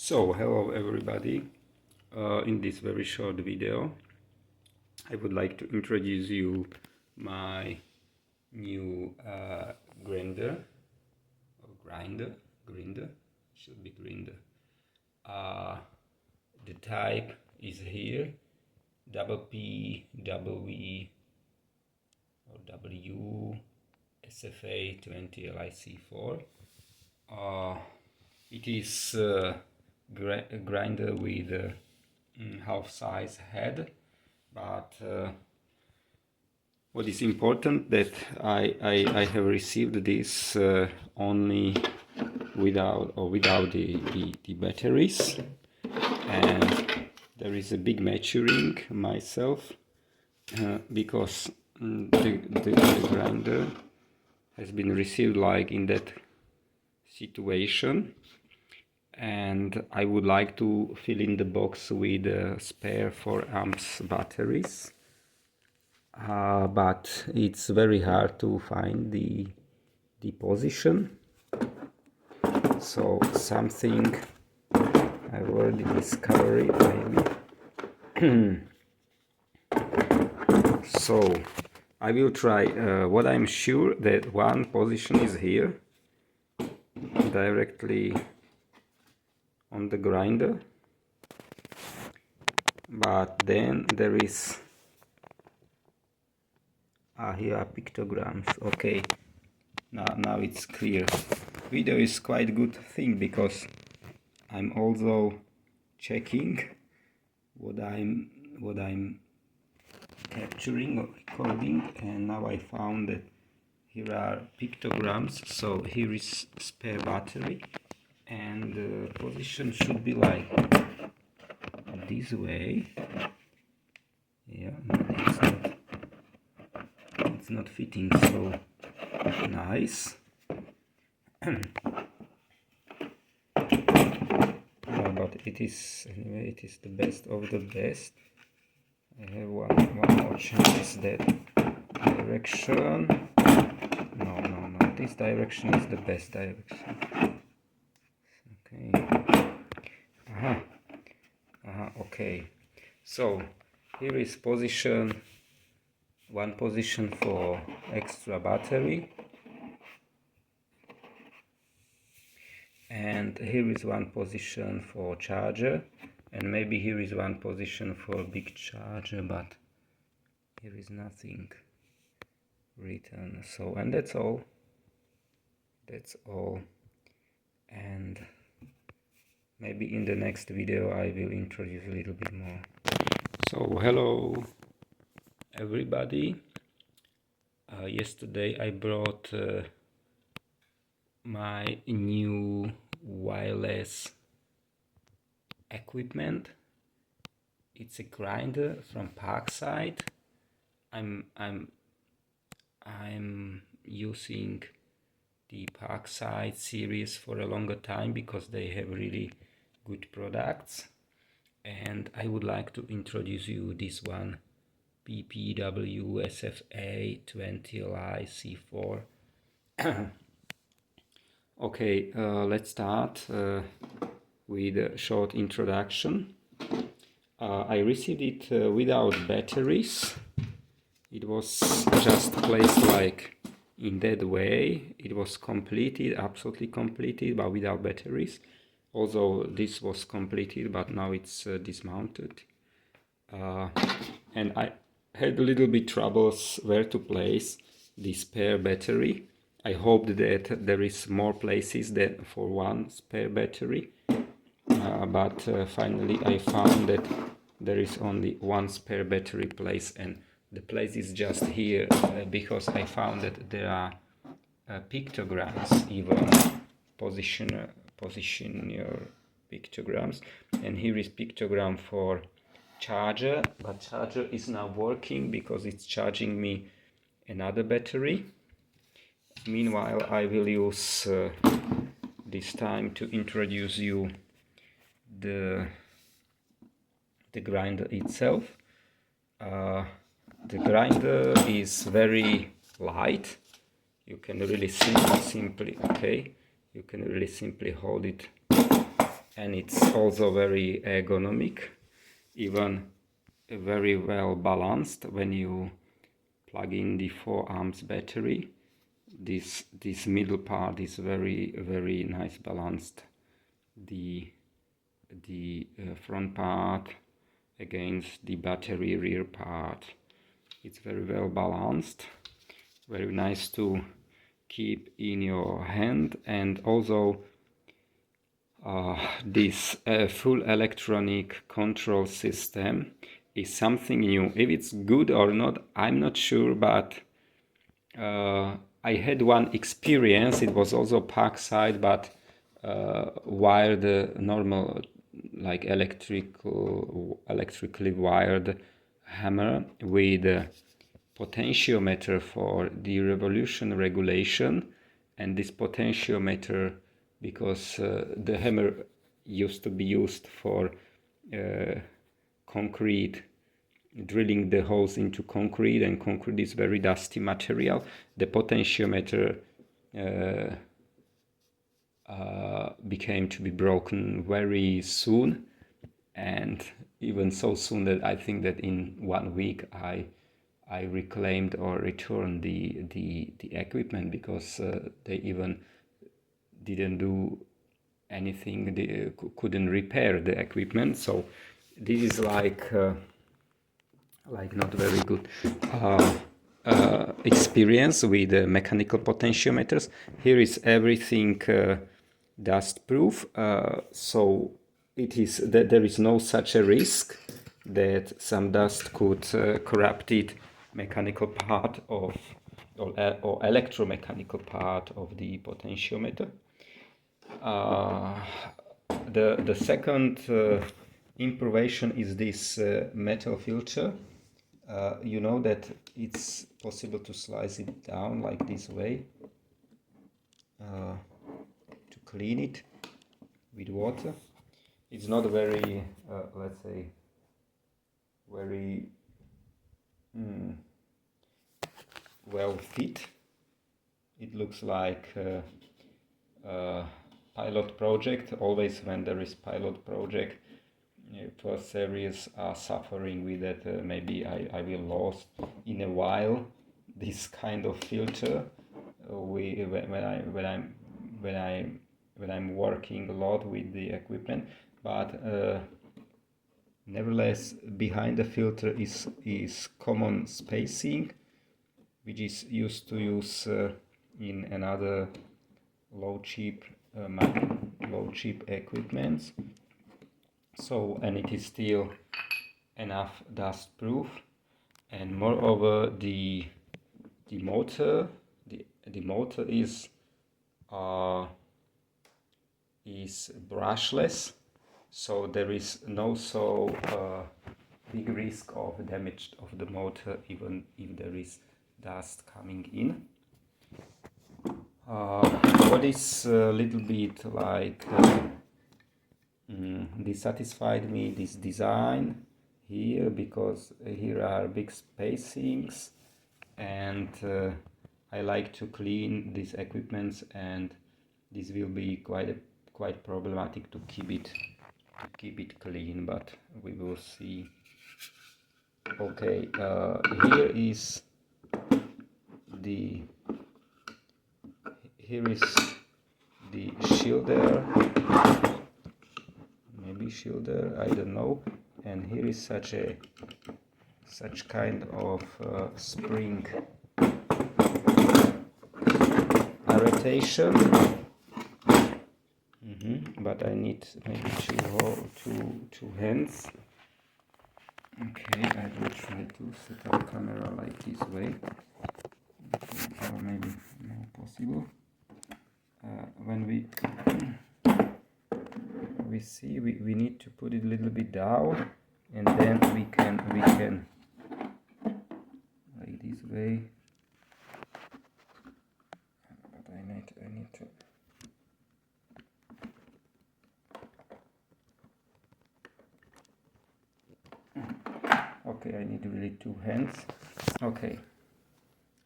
So, hello everybody. In this very short video, I would like to introduce you my new grinder, should be grinder. The type is here, PPWSFA C4. It is a grinder with a half-size head, but what is important that I have received this only without the batteries, and there is a big maturing myself because the grinder has been received like in that situation, and I would like to fill in the box with spare 4 amps batteries, but it's very hard to find the position. So something I've already discovered maybe. So I will try. What I'm sure that one position is here, directly on the grinder, but then there is here are pictograms. Okay, now it's clear. Video is quite good thing because I'm also checking what I'm capturing or recording, and now I found that here are pictograms. So here is spare battery, and the position should be like this way. Yeah, it's not fitting so nice. But it is anyway. It is the best of the best. I have one more chance. That direction. No. This direction is the best direction. Okay. Okay. So here is one position for extra battery, and here is one position for charger, and maybe here is one position for big charger, but here is nothing written. So, and that's all, and maybe in the next video I will introduce a little bit more. So hello everybody. Yesterday I brought my new wireless equipment. It's a grinder from Parkside. I'm using the Parkside series for a longer time because they have really good products, and I would like to introduce you this one, PPWSFA C4. Okay, let's start with a short introduction. I received it without batteries. It was just placed like in that way. It was completed, absolutely completed, but without batteries. Also, this was completed, but now it's dismounted. And I had a little bit troubles where to place the spare battery. I hoped that there is more places than for one spare battery, but finally I found that there is only one spare battery place, and the place is just here because I found that there are pictograms, even position your pictograms, and here is pictogram for charger, but charger is now working because it's charging me another battery. Meanwhile, I will use this time to introduce you the grinder itself. The grinder is very light. You can really simply hold it and it's also very ergonomic, even very well balanced when you plug in the 4 amps battery. This middle part is very nice balanced. The front part against the battery rear part. It's very well balanced, very nice to keep in your hand, and also this full electronic control system is something new. If it's good or not, I'm not sure, but I had one experience. It was also Parkside, but wired normal, like electrically wired hammer with a potentiometer for the revolution regulation. And this potentiometer, because the hammer used to be used for concrete, drilling the holes into concrete, and concrete is very dusty material. The potentiometer became to be broken very soon, and even so soon that I think that in 1 week I reclaimed or returned the equipment, because they even didn't do anything, they couldn't repair the equipment. So this is like not very good experience with mechanical potentiometers. Here is everything dust proof, so it is that there is no such a risk that some dust could corrupt it mechanical part of or electromechanical part of the potentiometer. The second improvement is this metal filter. You know that it's possible to slice it down like this way to clean it with water. It's not very, let's say, very well fit. It looks like a pilot project. Always when there is pilot project, first series are suffering with that. Maybe I will lose in a while this kind of filter. When I'm working a lot with the equipment, but nevertheless, behind the filter is common spacing, which is used to use in another low cheap equipments. So, and it is still enough dust proof, and moreover the motor is brushless, so there is no so big risk of damage of the motor, even if there is dust coming in. What is a little bit like dissatisfied me, this design here, because here are big spacings, and I like to clean these equipments, and this will be quite problematic to keep it clean, but we will see. Okay, here is the shielder, maybe shielder, I don't know, and here is such kind of spring rotation. But I need maybe two hands. Okay, I will try to set up camera like this way, or maybe more possible. When we see, we need to put it a little bit down, and then we can like this way. But I need to. Okay, I need really two hands. Okay,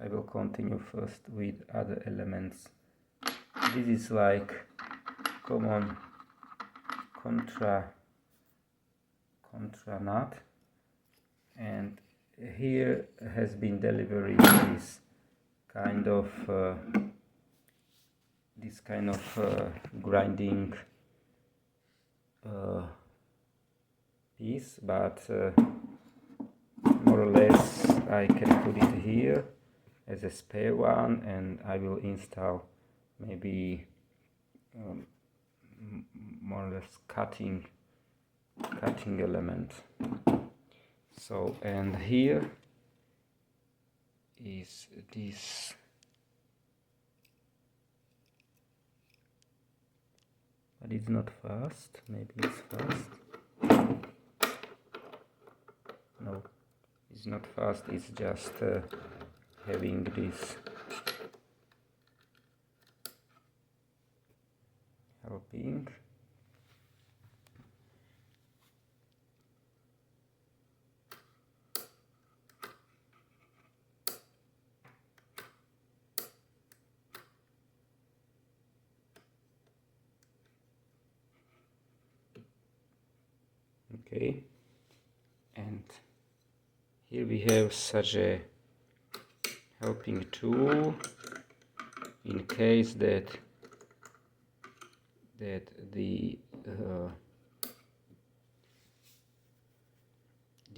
I will continue first with other elements. This is like common contra nut, and here has been delivered this kind of grinding piece, but more or less I can put it here as a spare one, and I will install maybe more or less cutting element. So, and here is this but it's not fast. Maybe it's fast. No, it's not fast. It's just having this helping. Okay, and here we have such a helping tool in case that the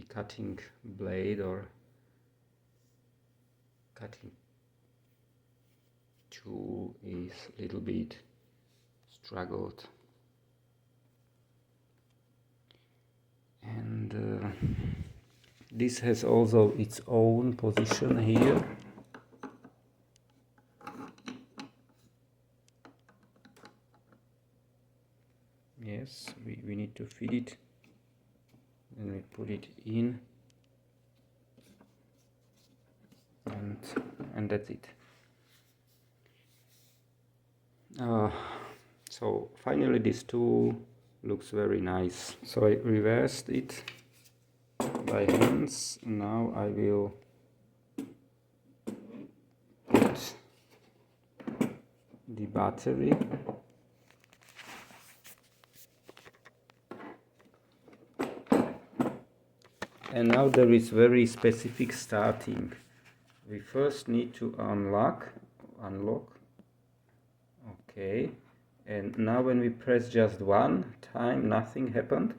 cutting blade or cutting tool is a little bit struggled. And this has also its own position here. Yes, we need to feed it, and we put it in, and that's it. So finally this tool looks very nice. So I reversed it by hands. Now I will put the battery. And now there is very specific starting. We first need to unlock. Okay. And now when we press just one time, nothing happened,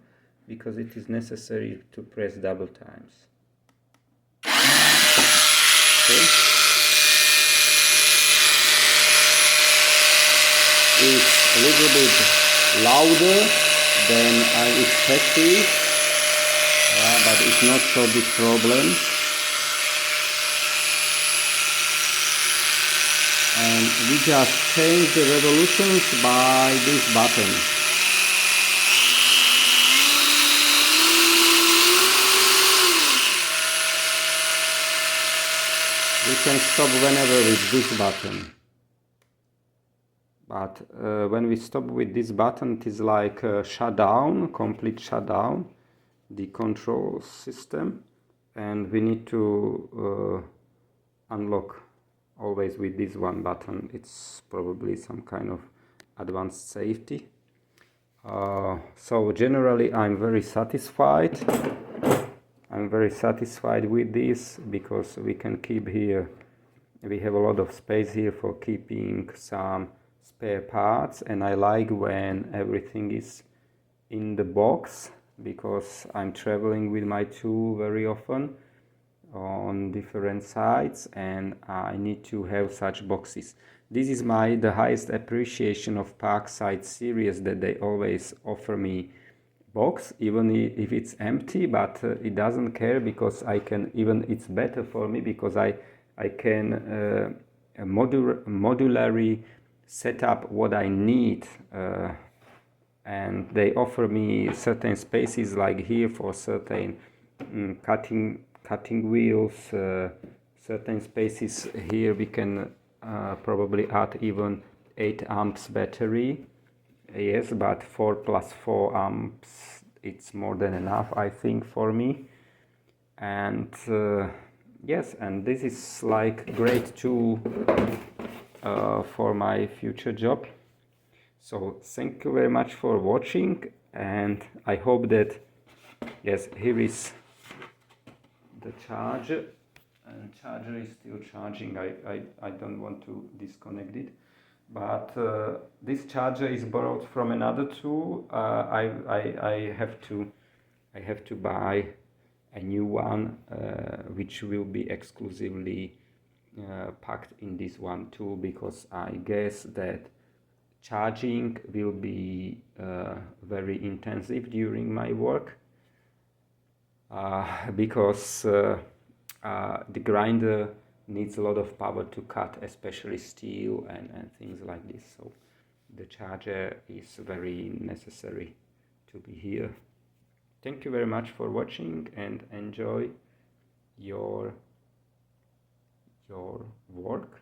because it is necessary to press double times. Okay. It's a little bit louder than I expected, but it's not so big problem. And we just change the revolutions by this button. We can stop whenever with this button. But when we stop with this button, it is like shutdown, complete shutdown, the control system, and we need to unlock always with this one button. It's probably some kind of advanced safety. So generally I'm very satisfied. With this, because we can keep here, we have a lot of space here for keeping some spare parts, and I like when everything is in the box, because I'm traveling with my tool very often on different sites, and I need to have such boxes. This is the highest appreciation of Parkside series, that they always offer me box, even if it's empty, but it doesn't care, because I can, even it's better for me, because I can modularly set up what I need, and they offer me certain spaces, like here for certain cutting wheels, certain spaces here we can probably add even 8 amps battery. Yes, but 4 plus 4 amps, it's more than enough, I think, for me. And yes, and this is like great tool for my future job. So thank you very much for watching, and I hope that, yes, here is the charger, and charger is still charging. I don't want to disconnect it, but this charger is borrowed from another tool. I have to buy a new one, which will be exclusively packed in this one tool, because I guess that charging will be very intensive during my work, because the grinder needs a lot of power to cut, especially steel and things like this. So the charger is very necessary to be here. Thank you very much for watching, and enjoy your work.